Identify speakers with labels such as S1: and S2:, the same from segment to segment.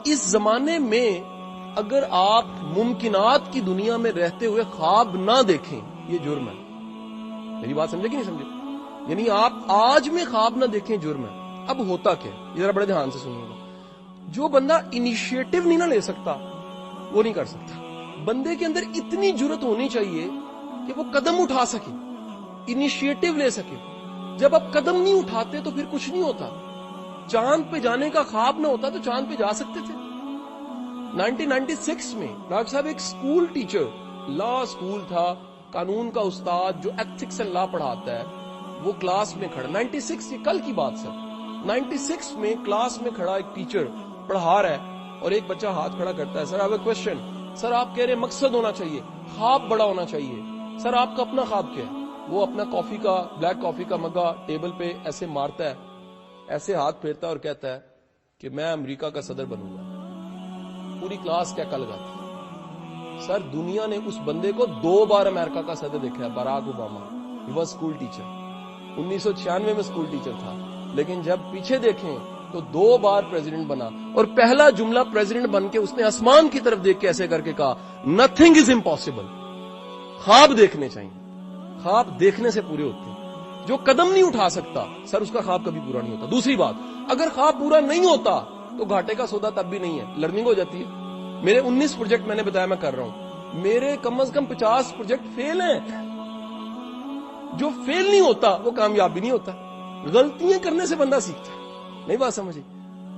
S1: اس زمانے میں اگر آپ ممکنات کی دنیا میں رہتے ہوئے خواب نہ دیکھیں یہ جرم ہے. میری بات سمجھے کہ نہیں سمجھے؟ یعنی آپ آج میں خواب نہ دیکھیں جرم ہے. اب ہوتا کیا ہے یہ ذرا بڑے دھیان سے سنیے گا. جو بندہ انیشیٹو نہیں نہ لے سکتا وہ نہیں کر سکتا. بندے کے اندر اتنی جرت ہونی چاہیے کہ وہ قدم اٹھا سکے, انیشیٹو لے سکے. جب آپ قدم نہیں اٹھاتے تو پھر کچھ نہیں ہوتا. چاند پہ جانے کا خواب نہ ہوتا تو چاند پہ جا سکتے تھے. 1996 میں ڈاکٹر صاحب ایک اسکول ٹیچر, لا اسکول تھا, قانون کا استاد جو ایتھکس اینڈ لا پڑھاتا ہے, وہ کلاس میں کھڑا. 96 یہ کل کی بات سر. 96 میں کلاس میں کھڑا ایک ٹیچر پڑھا رہا ہے اور ایک بچہ ہاتھ کھڑا کرتا ہے, سر آئی ہیو اے کوسچن. سر آپ کہہ رہے مقصد ہونا چاہیے, خواب بڑا ہونا چاہیے. سر آپ کا اپنا خواب کیا ہے؟ وہ اپنا کافی کا, بلیک کافی کا مگا ٹیبل پہ ایسے مارتا ہے, ایسے ہاتھ پھیرتا ہے اور کہتا ہے کہ میں امریکہ کا صدر بنوں گا. پوری کلاس کیا لگاتی. سر دنیا نے اس بندے کو 2 بار امریکہ کا صدر دیکھا ہے, Barack Obama. He was school teacher. 1996 میں اسکول ٹیچر تھا, لیکن جب پیچھے دیکھیں تو 2 بار پریزیڈنٹ بنا. اور پہلا جملہ پریزیڈنٹ بن کے اس نے آسمان کی طرف دیکھ کے ایسے کر کے کہا نتھنگ از امپاسبل. خواب دیکھنے چاہیے, خواب دیکھنے سے پورے ہوتے ہیں. جو قدم نہیں اٹھا سکتا سر اس کا خواب کبھی پورا نہیں ہوتا. دوسری بات, اگر خواب پورا نہیں ہوتا تو گھاٹے کا سودا تب بھی نہیں ہے, لرننگ ہو جاتی ہے. میرے 19 پروجیکٹ میں نے بتایا میں کر رہا ہوں, میرے کم از کم 50 پروجیکٹ فیل ہیں. جو فیل نہیں ہوتا وہ کامیاب بھی نہیں ہوتا. غلطیاں کرنے سے بندہ سیکھتا ہے. نہیں بات سمجھے؟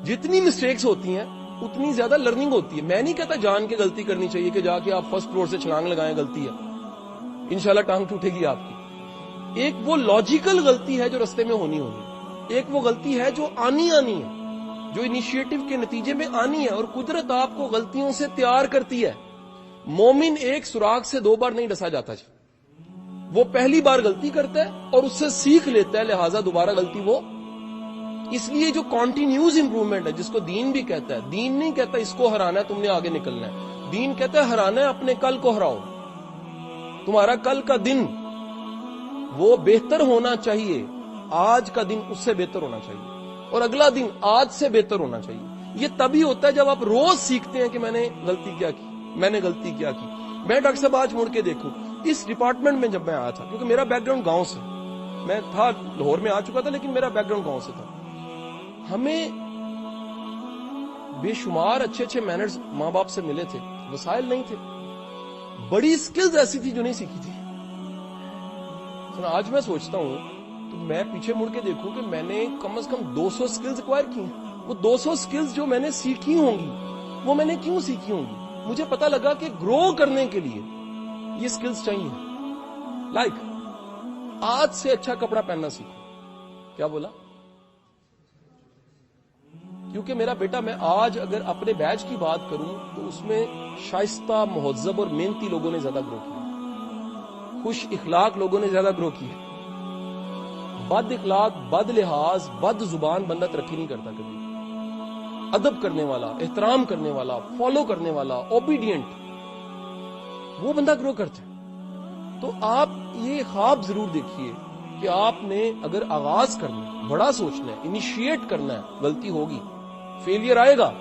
S1: جتنی مسٹیکس ہوتی ہیں اتنی زیادہ لرننگ ہوتی ہے. میں نہیں کہتا جان کے غلطی کرنی چاہیے کہ جا کے آپ فرسٹ فلور سے چھلانگ لگائیں, غلطی ہے, انشاءاللہ ٹانگ ٹوٹے گی آپ کی. ایک وہ لاجیکل غلطی ہے جو رستے میں ہونی, ایک وہ غلطی ہے جو آنی ہے, جو انیشیٹو کے نتیجے میں آنی ہے. اور قدرت آپ کو غلطیوں سے تیار کرتی ہے. مومن ایک سوراخ سے 2 بار نہیں ڈسا جاتا جی. وہ پہلی بار غلطی کرتا ہے اور اس سے سیکھ لیتا ہے, لہٰذا دوبارہ غلطی وہ. اس لیے جو کنٹینیوس امپروومنٹ ہے جس کو دین بھی کہتا ہے, دین نہیں کہتا اس کو ہرانا ہے تم نے آگے نکلنا ہے. دین کہتا ہے ہرانا ہے اپنے کل کو ہراؤ. تمہارا کل کا دن وہ بہتر ہونا چاہیے, آج کا دن اس سے بہتر ہونا چاہیے, اور اگلا دن آج سے بہتر ہونا چاہیے. یہ تبھی ہوتا ہے جب آپ روز سیکھتے ہیں کہ میں نے غلطی کیا کی, میں نے غلطی کیا کی. میں ڈاکٹر صاحب آج مڑ کے دیکھوں اس ڈپارٹمنٹ میں جب میں آیا تھا, کیونکہ میرا بیک گراؤنڈ گاؤں سے, میں تھا لاہور میں آ چکا تھا لیکن میرا بیک گراؤنڈ گاؤں سے تھا. ہمیں بے شمار اچھے اچھے مینرز ماں باپ سے ملے تھے, وسائل نہیں تھے, بڑی سکلز ایسی تھی جو نہیں سیکھی تھی. آج میں سوچتا ہوں تو میں پیچھے مڑ کے دیکھوں کہ میں نے کم از کم 200 سکلز ایکوائر کی ہیں. وہ 200 سکلز جو میں نے سیکھی ہوں گی وہ میں نے کیوں سیکھی ہوں گی؟ مجھے پتا لگا کہ گرو کرنے کے لیے یہ سکلز چاہیے. لائک آج سے اچھا کپڑا پہننا سیکھو. کیا بولا؟ کیونکہ میرا بیٹا, میں آج اگر اپنے بیچ کی بات کروں تو اس میں شائستہ, مہذب اور محنتی لوگوں نے زیادہ گرو کیا, خوش اخلاق لوگوں نے زیادہ گرو کی. بد اخلاق, بد لحاظ, بد زبان بندہ ترقی نہیں کرتا کبھی. ادب کرنے والا, احترام کرنے والا, فالو کرنے والا, اوبیڈینٹ, وہ بندہ گرو کرتا ہے. تو آپ یہ خواب ضرور دیکھیے کہ آپ نے اگر آغاز کرنا ہے, بڑا سوچنا ہے, انیشیٹ کرنا ہے, غلطی ہوگی, فیلئر آئے گا,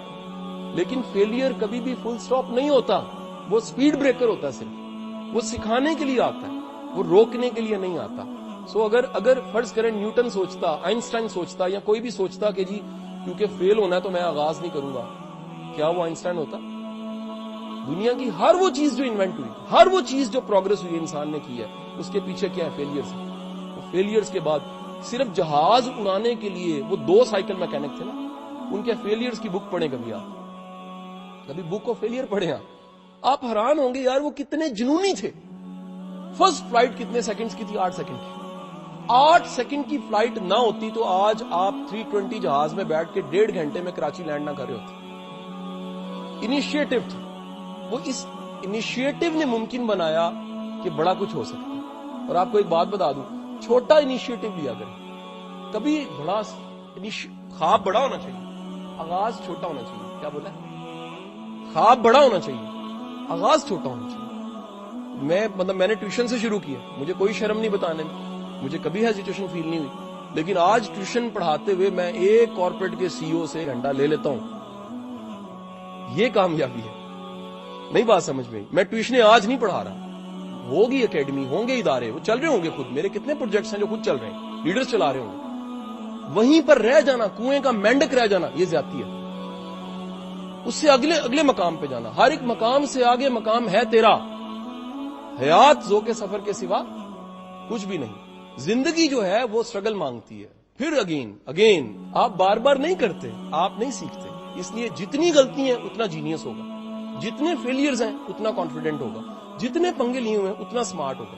S1: لیکن فیلئر کبھی بھی فل سٹاپ نہیں ہوتا. وہ سپیڈ بریکر ہوتا ہے, صرف وہ سکھانے کے لیے آتا ہے, وہ روکنے کے لیے نہیں آتا. سو اگر فرض کریں نیوٹن سوچتا, آئنسٹائن سوچتا, یا کوئی بھی سوچتا کہ جی کیونکہ فیل ہونا ہے تو میں آغاز نہیں کروں گا, کیا وہ آئنسٹائن ہوتا؟ دنیا کی ہر وہ چیز جو انوینٹ ہوئی, ہر وہ چیز جو پروگرس ہوئی انسان نے کی ہے, اس کے پیچھے کیا ہے؟ فیلئرز. فیلئرز کے بعد صرف جہاز اڑانے کے لیے وہ 2 سائیکل میکینک تھے نا, ان کے فیلئرز کی بک پڑھیں کبھی, آپ کبھی بک آف فیلئر پڑھیں, آپ حیران ہوں گے یار وہ کتنے جنونی تھے. فرسٹ فلائٹ کتنے سیکنڈز کی تھی؟ 8 سیکنڈ کی. 8 سیکنڈ کی فلائٹ نہ ہوتی تو آج آپ 320 جہاز میں بیٹھ کے 1.5 گھنٹے میں کراچی لینڈ نہ کر رہے ہوتے. انیشیٹو تھا وہ, اس انیشیٹو نے ممکن بنایا کہ بڑا کچھ ہو سکتا ہے. اور آپ کو ایک بات بتا دوں, چھوٹا انیشیٹو لیا کریں, کبھی بڑا خواب بڑا ہونا چاہیے, آغاز چھوٹا ہونا چاہیے. کیا بولا؟ خواب بڑا ہونا چاہیے, آغاز چھوٹا ہونا چاہیے. میں نے ٹیوشن سے شروع کیا, مجھے کوئی شرم نہیں بتانے میں, مجھے کبھی ہیزیٹیشن فیل نہیں ہوئی, لیکن آج ٹیوشن پڑھاتے ہوئے میں ایک کارپوریٹ کے سی او سے گھنٹہ لے لیتا ہوں. یہ کامیابی ہے. نہیں بات سمجھ میں؟ میں ٹیوشنیں آج نہیں پڑھا رہا. ہوگی اکیڈمی، ہوں گے ادارے، وہ چل رہے ہوں گے خود. میرے کتنے پروجیکٹس ہیں جو خود چل رہے ہیں، لیڈرز چلا رہے ہوں گے. وہیں پر رہ جانا، کنویں کا مینڈک رہ جانا، یہ زیادتی ہے. اس سے اگلے مقام پہ جانا. ہر ایک مقام سے آگے مقام ہے تیرا. حیات ذوق سفر کے سوا کچھ بھی نہیں. زندگی جو ہے وہ سٹرگل مانگتی ہے. پھر اگین آپ بار بار نہیں کرتے، آپ نہیں سیکھتے. اس لیے جتنی غلطی ہیں اتنا جینیس ہوگا، جتنے فیلئرز ہیں اتنا کانفیڈنٹ ہوگا، جتنے پنگے لیے ہوئے ہیں اتنا سمارٹ ہوگا.